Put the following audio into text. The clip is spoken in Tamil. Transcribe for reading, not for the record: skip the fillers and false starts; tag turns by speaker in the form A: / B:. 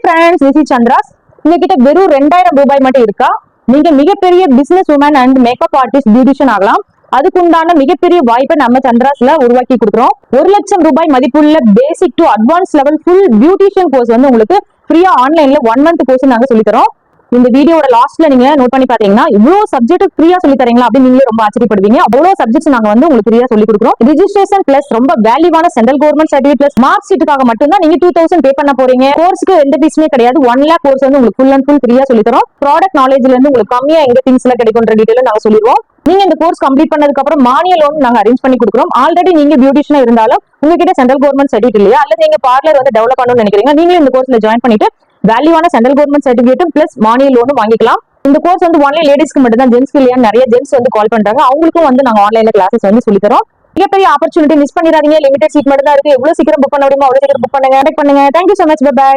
A: Friends, this is Chandra's. உங்ககிட்ட வெறும் 2000 ரூபாய் மட்டும் இருக்கா? நீங்க மிகப்பெரிய business woman and makeup artist, beautician ஆகலாம். அதுக்குண்டான மிகப்பெரிய வாய்ப்பை நம்ம சந்திராஸ்ல உருவாக்கி கொடுக்குறோம். 1,00,000 ரூபாய் மதிப்புள்ள basic to advance level full beautician course வந்து உங்களுக்கு ஃப்ரீயா ஆன்லைன்ல 1 மந்த் கோர்ஸ் நாங்க சொல்லி தரோம். இந்த வீடியோட லாஸ்ட்ல நீங்க நோட் பண்ணி பாத்தீங்கன்னா இவ்வளவு சப்ஜெக்ட் ஃப்ரீயா சொல்லி தரீங்களா அப்படின்னு நீங்களே ரொம்ப ஆச்சரியப்படுவீங்க. அவ்வளவு சப்ஜெக்ட்ஸ் நாங்க வந்து உங்களுக்கு ஃப்ரீயா சொல்லி கொடுக்குறோம். ரிஜிஸ்ட்ரேஷன் பிளஸ் ரொம்ப வேல்யூவான central government certificate plus mark ஷீட்டுக்காக மட்டும்தான் நீங்க 2000 பே பண்ண போறீங்க. கோர்ஸ்க்கு எந்த ஃபீஸுமே கிடையாது. 1 lakh கோர்ஸ் வந்து உங்களுக்கு ஃபுல் அண்ட் ஃபுல் ஃப்ரீயா சொல்லி தரோம். ப்ராடக்ட் நாலேஜ்ல இருந்து உங்களுக்கு கம்மியா எங்க திங்ஸ் எல்லாம் கிடைக்கும்ன்ற டீடைல நாங்க சொல்லிடுவோம். நீங்க இந்த கோர்ஸ் கம்ப்ளீட் பண்ணதுக்கு அப்புறம் மானிய லோன் நாங்க அரேஞ்ச் பண்ணி கொடுக்குறோம். ஆல்ரெடி நீங்க பியூட்டிஷியனா இருந்தாலும் உங்ககிட்ட சென்ட்ரல் கவர்மெண்ட் சர்டிஃபிகேட் இல்லையா, அல்லது நீங்க பார்லர் வந்து டெவலப் பண்ணணும்னு நினைக்கிறீங்க, நீங்களும் இந்த கோர்ஸ்ல ஜாயின் பண்ணிட்டு வேல்யூவான சென்ட்ரல் கவர்மெண்ட் சர்டிஃபிகேட்டும் பிளஸ் மானிய லோனும் வாங்கிக்கலாம். இந்த கோர்ஸ் வந்து ஒன்லி லேடிஸ்க்கு மட்டும் தான், ஜென்ஸ்க்கு இல்லையா. நிறைய ஜென்ஸ் வந்து கால் பண்றாங்க. அவங்களுக்கும் வந்து நாங்க ஆன்லைன்ல கிளாஸஸ் வந்து சொல்லி தரோம். மிகப்பெரிய ஆப்பர்ச்சுனிட்டி மிஸ் பண்ணிடாதீங்க. லிமிடெட் சீட் மட்டும் தான் இருக்கு. எவ்வளவு சீக்கிரம் புக் பண்ண முடியுமோ அவ்வளவு சீக்கிரம் புக் பண்ணுங்க. Thank you so much. பை.